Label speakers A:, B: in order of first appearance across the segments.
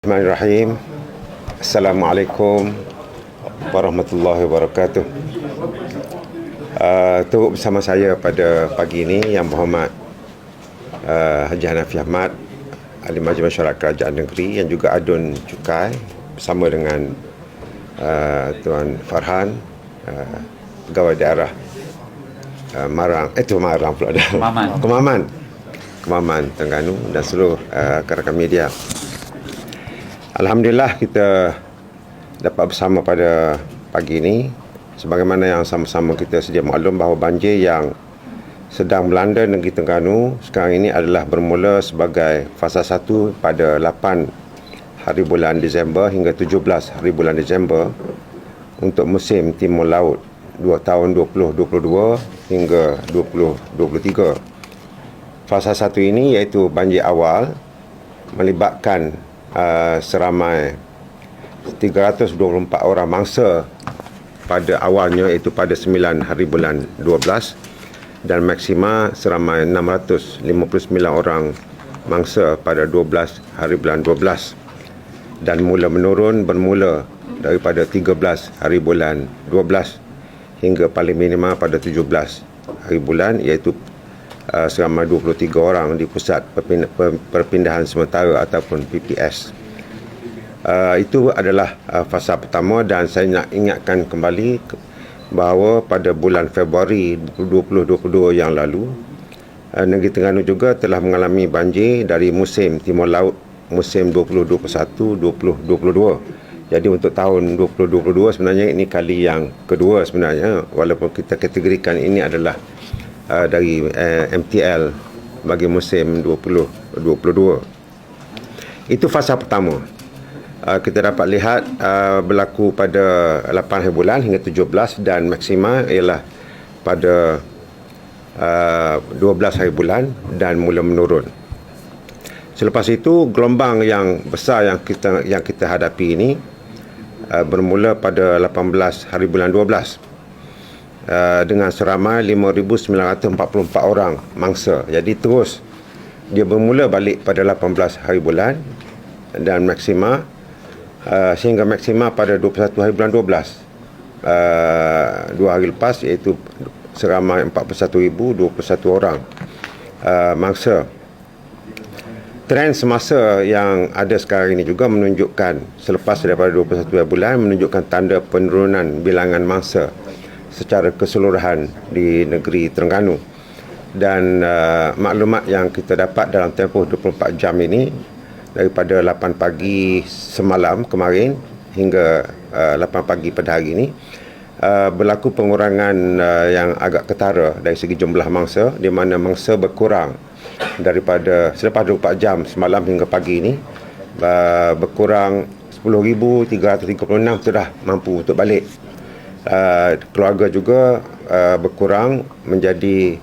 A: Bismillahirrahmanirrahim. Assalamualaikum warahmatullahi wabarakatuh. Turut bersama saya pada pagi ini Yang Berhormat Haji Hanafi Ahmad, Ahli Majlis Mesyuarat Kerajaan Negeri, yang juga Adun Cukai, bersama dengan Tuan Farhan, Pegawai Daerah Kemaman Terengganu, dan seluruh rakan-rakan media. Alhamdulillah kita dapat bersama pada pagi ini, sebagaimana yang sama-sama kita sedia maklum bahawa banjir yang sedang melanda negeri Terengganu sekarang ini adalah bermula sebagai fasa 1 pada 8 hari bulan Disember hingga 17 hari bulan Disember untuk musim Timur Laut tahun 2022 hingga 2023. Fasa 1 ini iaitu banjir awal melibatkan seramai 324 orang mangsa pada awalnya, iaitu pada 9 hari bulan 12, dan maksima seramai 659 orang mangsa pada 12 hari bulan 12, dan mula menurun bermula daripada 13 hari bulan 12 hingga paling minima pada 17 hari bulan, iaitu seramai 23 orang di Pusat Perpindahan Sementara ataupun PPS. Itu adalah fasa pertama, dan saya nak ingatkan kembali bahawa pada bulan Februari 2022 yang lalu, negeri Terengganu juga telah mengalami banjir dari musim Timur Laut musim 2021-2022. Jadi untuk tahun 2022 sebenarnya ini kali yang kedua sebenarnya, walaupun kita kategorikan ini adalah dari MTL bagi musim 2022. Itu fasa pertama. Kita dapat lihat berlaku pada 8 hari bulan hingga 17, dan maksima ialah pada 12 hari bulan dan mula menurun. Selepas itu gelombang yang besar yang kita hadapi ini bermula pada 18 hari bulan 12 dengan seramai 5,944 orang mangsa. Jadi terus dia bermula balik pada 18 hari bulan dan maksima sehingga maksima pada 21 hari bulan 12, 2 hari lepas, iaitu seramai 41,021 orang mangsa. Trend semasa yang ada sekarang ini juga menunjukkan, selepas daripada 21 hari bulan, menunjukkan tanda penurunan bilangan mangsa secara keseluruhan di negeri Terengganu. Dan maklumat yang kita dapat dalam tempoh 24 jam ini, daripada 8 pagi semalam kemarin hingga 8 pagi pada hari ini, berlaku pengurangan yang agak ketara dari segi jumlah mangsa, di mana mangsa berkurang daripada selepas 24 jam semalam hingga pagi ini, berkurang 10,336 sudah mampu untuk balik. Keluarga juga berkurang menjadi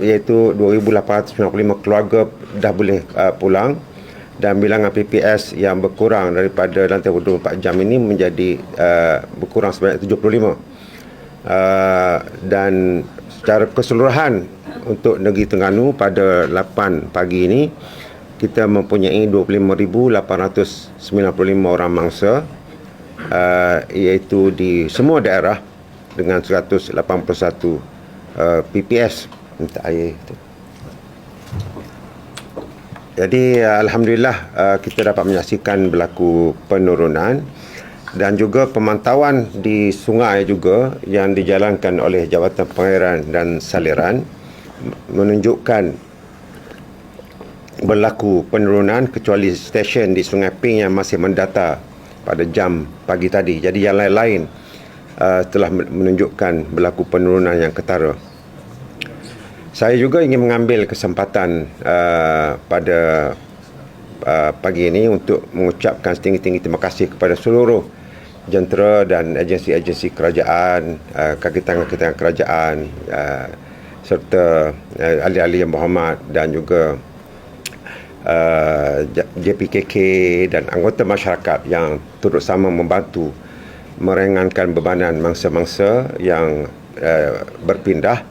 A: iaitu 2,895 keluarga dah boleh pulang, dan bilangan PPS yang berkurang daripada dalam tempoh 24 jam ini menjadi berkurang sebanyak 75. Dan secara keseluruhan untuk negeri Terengganu pada 8 pagi ini kita mempunyai 25,895 orang mangsa, iaitu di semua daerah dengan 181 PPS. Minta air itu. Jadi alhamdulillah kita dapat menyaksikan berlaku penurunan, dan juga pemantauan di sungai juga yang dijalankan oleh Jabatan Pengairan dan Saliran menunjukkan berlaku penurunan, kecuali stesen di Sungai Ping yang masih mendata pada jam pagi tadi. Jadi yang lain-lain telah menunjukkan berlaku penurunan yang ketara. Saya juga ingin mengambil kesempatan pada pagi ini untuk mengucapkan setinggi-tinggi terima kasih kepada seluruh jentera dan agensi-agensi kerajaan, kaki tangan kerajaan, serta ahli-ahli yang berhormat, dan juga JPKK dan anggota masyarakat yang turut sama membantu meringankan bebanan mangsa-mangsa yang berpindah.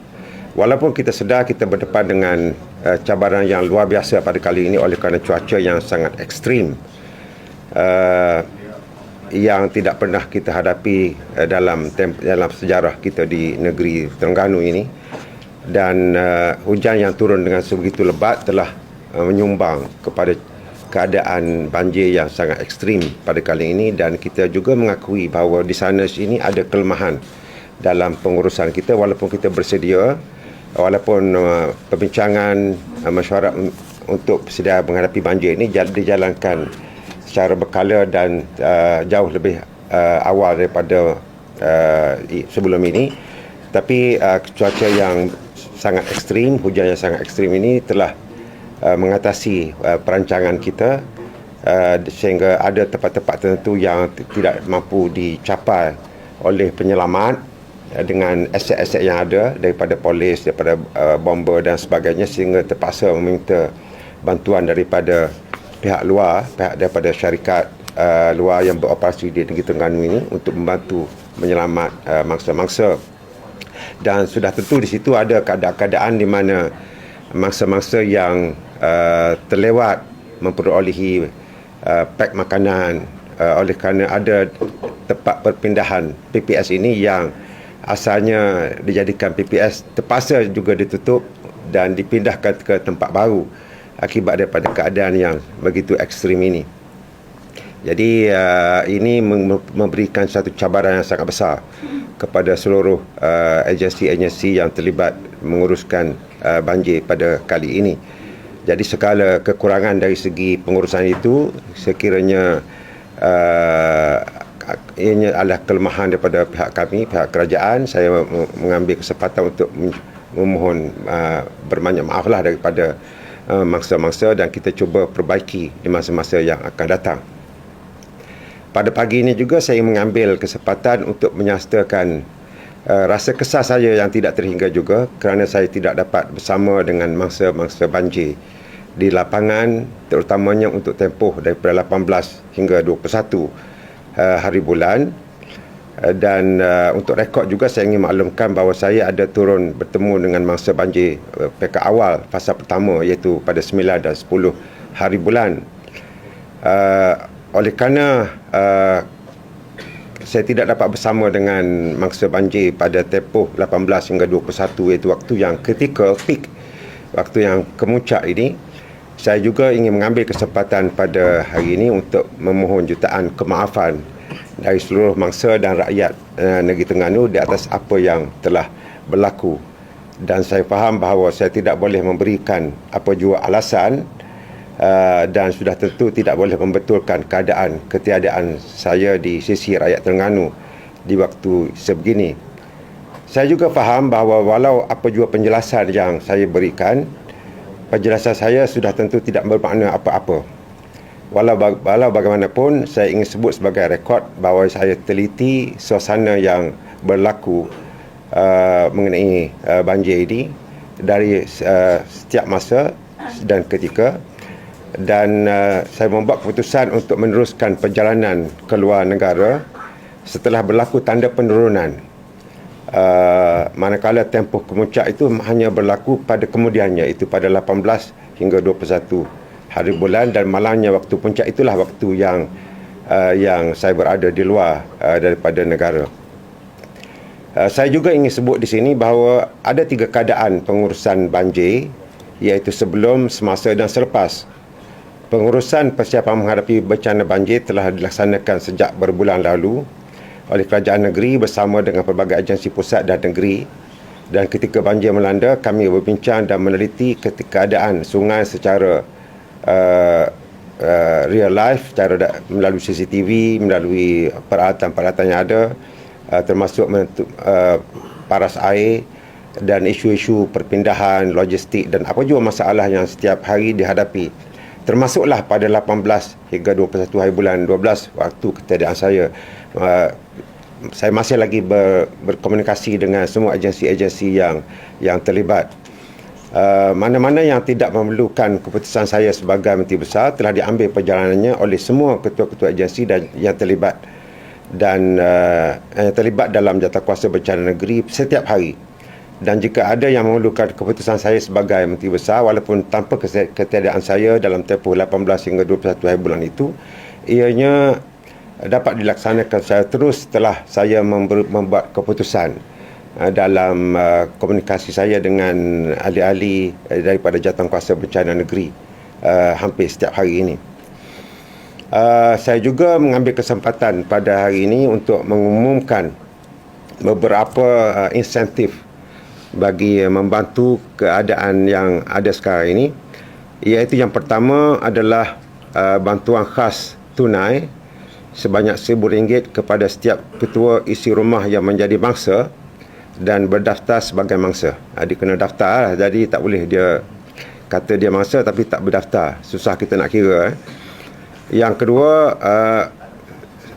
A: Walaupun kita sedar kita berdepan dengan cabaran yang luar biasa pada kali ini oleh kerana cuaca yang sangat ekstrim. yang tidak pernah kita hadapi dalam sejarah kita di negeri Terengganu ini. Dan hujan yang turun dengan sebegitu lebat telah menyumbang kepada keadaan banjir yang sangat ekstrim pada kali ini, dan kita juga mengakui bahawa di sana sini ada kelemahan dalam pengurusan kita, walaupun kita bersedia, walaupun perbincangan mesyuarat untuk sedia menghadapi banjir ini dijalankan secara berkala dan jauh lebih awal daripada sebelum ini, tapi cuaca yang sangat ekstrim, hujan yang sangat ekstrim ini telah mengatasi perancangan kita, sehingga ada tempat-tempat tertentu yang tidak mampu dicapai oleh penyelamat dengan aset-aset yang ada daripada polis, daripada bomber dan sebagainya, sehingga terpaksa meminta bantuan daripada pihak luar, daripada syarikat luar yang beroperasi di negeri Terengganu ini untuk membantu menyelamat mangsa-mangsa. Dan sudah tentu di situ ada keadaan di mana mangsa-mangsa yang terlewat memperolehi pak makanan oleh kerana ada tempat perpindahan PPS ini yang asalnya dijadikan PPS terpaksa juga ditutup dan dipindahkan ke tempat baru akibat daripada keadaan yang begitu ekstrim ini. Jadi ini memberikan satu cabaran yang sangat besar kepada seluruh agensi-agensi yang terlibat menguruskan banjir pada kali ini. Jadi segala kekurangan dari segi pengurusan itu sekiranya ini adalah kelemahan daripada pihak kami, pihak kerajaan. Saya mengambil kesempatan untuk memohon berbanyak maaflah daripada mangsa-mangsa, dan kita cuba perbaiki di masa-masa yang akan datang. Pada pagi ini juga saya mengambil kesempatan untuk menyastakan rasa kesal saya yang tidak terhingga juga kerana saya tidak dapat bersama dengan mangsa-mangsa banjir di lapangan, terutamanya untuk tempoh daripada 18 hingga 21 hari bulan. Dan untuk rekod juga saya ingin maklumkan bahawa saya ada turun bertemu dengan mangsa banjir pekat awal fasa pertama, iaitu pada 9 dan 10 hari bulan. Oleh kerana saya tidak dapat bersama dengan mangsa banjir pada tempoh 18 hingga 21, iaitu waktu yang kritikal, peak, waktu yang kemuncak ini, saya juga ingin mengambil kesempatan pada hari ini untuk memohon jutaan kemaafan dari seluruh mangsa dan rakyat negeri Terengganu di atas apa yang telah berlaku. Dan saya faham bahawa saya tidak boleh memberikan apa jua alasan dan sudah tentu tidak boleh membetulkan keadaan ketiadaan saya di sisi rakyat Terengganu di waktu sebegini. Saya juga faham bahawa walau apa jua penjelasan yang saya berikan, penjelasan saya sudah tentu tidak bermakna apa-apa. Walau bagaimanapun, saya ingin sebut sebagai rekod bahawa saya teliti suasana yang berlaku mengenai banjir ini dari setiap masa dan ketika, dan saya membuat keputusan untuk meneruskan perjalanan ke luar negara setelah berlaku tanda penurunan, manakala tempoh kemuncak itu hanya berlaku pada kemudiannya, itu pada 18 hingga 21 hari bulan, dan malangnya waktu puncak itulah waktu yang saya berada di luar daripada negara. Saya juga ingin sebut di sini bahawa ada 3 keadaan pengurusan banjir, iaitu sebelum, semasa dan selepas. Pengurusan persiapan menghadapi bencana banjir telah dilaksanakan sejak berbulan lalu oleh kerajaan negeri bersama dengan pelbagai agensi pusat dan negeri, dan ketika banjir melanda, kami berbincang dan meneliti keadaan sungai secara real life, melalui CCTV, melalui peralatan-peralatan yang ada, termasuk paras air dan isu-isu perpindahan, logistik dan apa jua masalah yang setiap hari dihadapi. Termasuklah pada 18 hingga 21 hari bulan 12 waktu ketiadaan saya. Saya masih lagi berkomunikasi dengan semua agensi-agensi yang terlibat. Mana-mana yang tidak memerlukan keputusan saya sebagai Menteri Besar telah diambil perjalanannya oleh semua ketua-ketua agensi dan yang terlibat terlibat dalam jawatankuasa bencana negeri setiap hari. Dan jika ada yang memerlukan keputusan saya sebagai Menteri Besar, walaupun tanpa ketiadaan saya dalam tempoh 18 hingga 21 hari bulan itu, ianya dapat dilaksanakan secara terus setelah saya membuat keputusan dalam komunikasi saya dengan ahli-ahli daripada Jawatankuasa Bencana Negeri hampir setiap hari ini. Saya juga mengambil kesempatan pada hari ini untuk mengumumkan beberapa insentif bagi membantu keadaan yang ada sekarang ini, iaitu yang pertama adalah bantuan khas tunai sebanyak RM1,000 kepada setiap ketua isi rumah yang menjadi mangsa dan berdaftar sebagai mangsa. Dia kena daftar lah, jadi tak boleh dia kata dia mangsa tapi tak berdaftar. Susah kita nak kira. Yang kedua,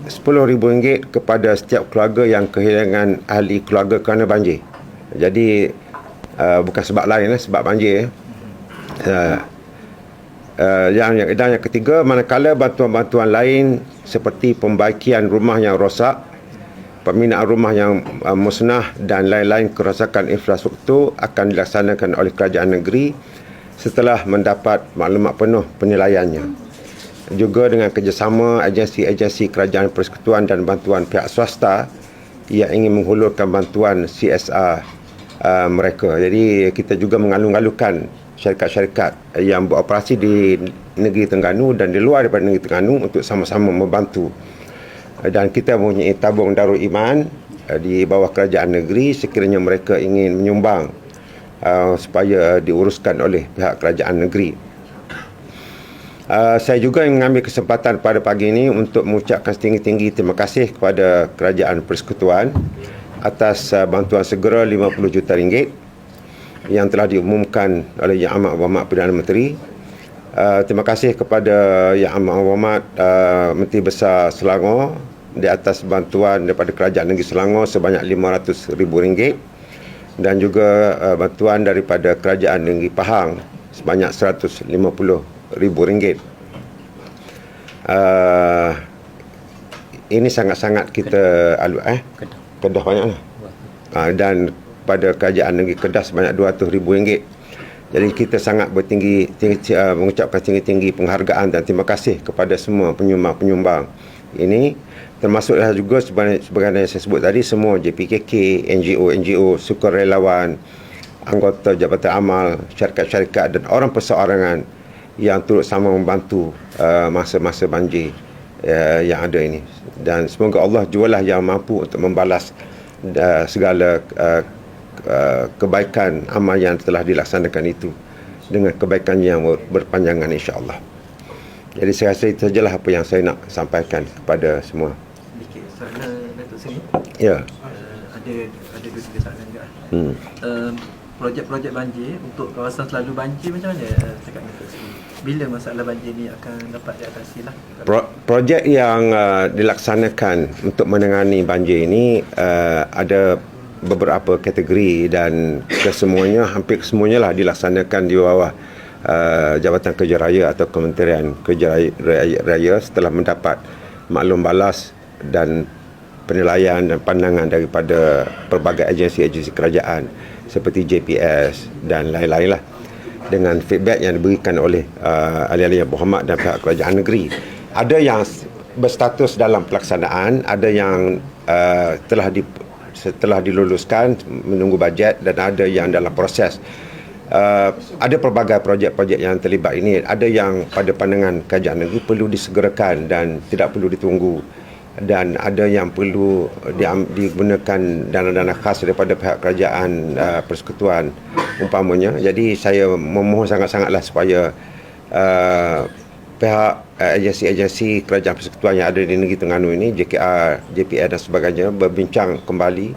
A: RM10,000 kepada setiap keluarga yang kehilangan ahli keluarga kerana banjir. Jadi bukan sebab lain, sebab banjir. Yang ketiga, manakala bantuan-bantuan lain seperti pembaikian rumah yang rosak, pembinaan rumah yang musnah dan lain-lain kerosakan infrastruktur akan dilaksanakan oleh kerajaan negeri setelah mendapat maklumat penuh penilaiannya. Juga dengan kerjasama agensi-agensi kerajaan persekutuan dan bantuan pihak swasta yang ingin menghulurkan bantuan CSR mereka. Jadi kita juga mengalung-alungkan syarikat-syarikat yang beroperasi di negeri Terengganu dan di luar daripada negeri Terengganu untuk sama-sama membantu. Dan kita mempunyai tabung Darul Iman di bawah kerajaan negeri sekiranya mereka ingin menyumbang supaya diuruskan oleh pihak kerajaan negeri. Saya juga mengambil kesempatan pada pagi ini untuk mengucapkan setinggi-tinggi terima kasih kepada Kerajaan Persekutuan atas bantuan segera RM50 juta yang telah diumumkan oleh Yang Amat Berhormat Perdana Menteri. Terima kasih kepada Yang Amat Berhormat Menteri Besar Selangor di atas bantuan daripada Kerajaan Negeri Selangor sebanyak RM500,000 dan juga bantuan daripada Kerajaan Negeri Pahang sebanyak RM150,000. Ini sangat-sangat kita Kedah banyaklah. Dan pada kerajaan negeri Kedah sebanyak RM200,000. Jadi kita sangat mengucapkan tinggi-tinggi penghargaan dan terima kasih kepada semua penyumbang-penyumbang ini, termasuklah juga sebagaimana saya sebut tadi, semua JPKK, NGO, sukarelawan, anggota Jabatan Amal, syarikat-syarikat dan orang perseorangan yang turut sama membantu masa-masa banjir yang ada ini. Dan semoga Allah jualah yang mampu untuk membalas segala kebaikan amal yang telah dilaksanakan itu dengan kebaikan yang berpanjangan, insya-Allah. Jadi saya rasa itu sajalah apa yang saya nak sampaikan kepada semua.
B: Sedikit soalan Datuk Seri.
A: Ya.
B: Ada dua tiga soalan juga. Projek-projek banjir untuk kawasan selalu banjir macam mana cakap Datuk Seri? Bila masalah banjir ni akan dapat diatasi lah?
A: Projek yang dilaksanakan untuk menangani banjir ini ada beberapa kategori dan kesemuanya, hampir kesemuanya lah dilaksanakan di bawah Jabatan Kerja Raya atau Kementerian Kerja Raya setelah mendapat maklum balas dan penilaian dan pandangan daripada pelbagai agensi-agensi kerajaan seperti JPS dan lain-lain lah, dengan feedback yang diberikan oleh ahli-ahli yang berhormat dan pihak kerajaan negeri. Ada yang berstatus dalam pelaksanaan, ada yang setelah diluluskan menunggu bajet, dan ada yang dalam proses. Ada pelbagai projek-projek yang terlibat ini. Ada yang pada pandangan kerajaan negeri perlu disegerakan dan tidak perlu ditunggu, dan ada yang perlu digunakan dana-dana khas daripada pihak kerajaan persekutuan umpamanya. Jadi saya memohon sangat-sangatlah supaya pihak agensi-agensi kerajaan persekutuan yang ada di negeri Terengganu ini, JKR, JPR dan sebagainya, berbincang kembali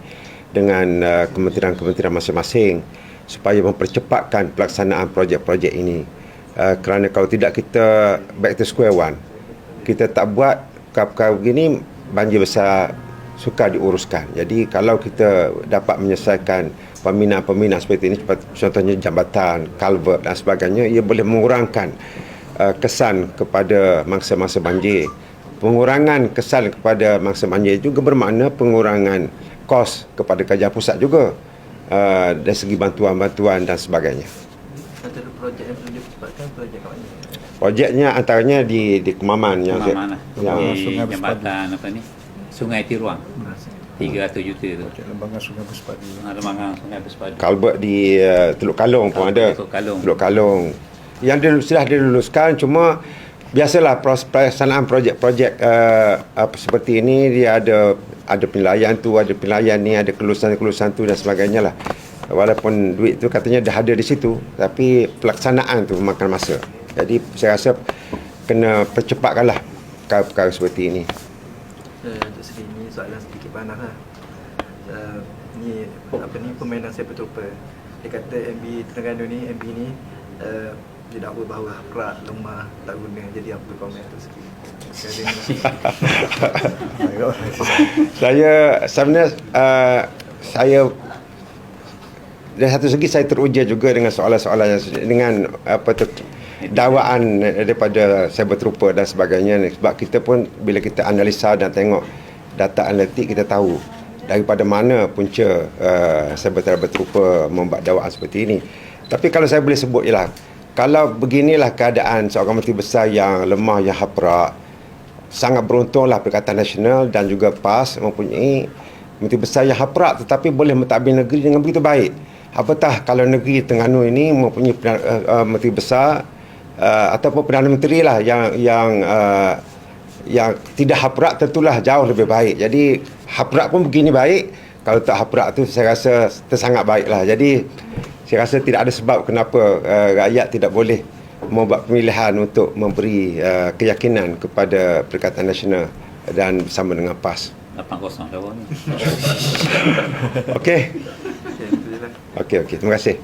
A: dengan kementerian-kementerian masing-masing supaya mempercepatkan pelaksanaan projek-projek ini. Kerana kalau tidak, kita back to square one. Kita tak buat perkara begini, banjir besar sukar diuruskan. Jadi kalau kita dapat menyelesaikan pembinaan-pembinaan seperti ini, contohnya jambatan, culvert dan sebagainya, ia boleh mengurangkan kesan kepada mangsa-mangsa banjir. Pengurangan kesan kepada mangsa banjir juga bermakna pengurangan kos kepada kerajaan pusat juga, dari segi bantuan-bantuan dan sebagainya.
B: Antara projek yang perlu dipercepatkan projek kat mana?
A: Projeknya antaranya di Kemaman yang
C: Kemaman lah.
A: yang
C: Di
D: Sungai
C: jambatan apa ni? Sungai Tiruang. 300 juta tu.
D: Projek lembangan Sungai Bersepadu.
C: Lembangan Sungai Bersepadu.
A: Culvert di Teluk Kalong pun ada.
C: Teluk Kalong.
A: Teluk Kalong. Yang sudah diluluskan, cuma biasalah pelaksanaan projek-projek seperti ini, dia ada penilaian tu, ada penilaian ni, ada kelulusan tu dan sebagainya lah. Walaupun duit tu katanya dah ada di situ, tapi pelaksanaan tu memakan masa. Jadi saya rasa kena percepatkanlah perkara seperti ini.
B: Untuk segi ni soalan sedikit panas lah. Ni permainan sepak terlupa. Dia kata MB Terengganu ni, MB ni dia dakwa bahawa haprak, lemah, tak guna. Jadi apa komen tu sikit?
A: Saya sebenarnya saya dari satu segi saya teruja juga dengan soalan-soalan dengan dakwaan daripada cyber trooper dan sebagainya, sebab kita pun bila kita analisa dan tengok data analitik, kita tahu daripada mana punca cyber trooper membuat dakwaan seperti ini. Tapi kalau saya boleh sebut ialah, kalau beginilah keadaan seorang menteri besar yang lemah, yang haprak, sangat beruntunglah Perikatan Nasional dan juga PAS mempunyai menteri besar yang haprak tetapi boleh mentadbir negeri dengan begitu baik. Apatah kalau negeri Terengganu ini mempunyai menteri besar ataupun Perdana Menteri lah yang tidak haprak, tentulah jauh lebih baik. Jadi haprak pun begini baik, kalau tak haprak tu saya rasa tersangat baiklah. Jadi saya rasa tidak ada sebab kenapa rakyat tidak boleh membuat pemilihan untuk memberi keyakinan kepada Perikatan Nasional dan bersama dengan PAS.
C: 8-0 lawan ni.
A: Okey.
B: Itu je lah.
A: Okey, terima kasih.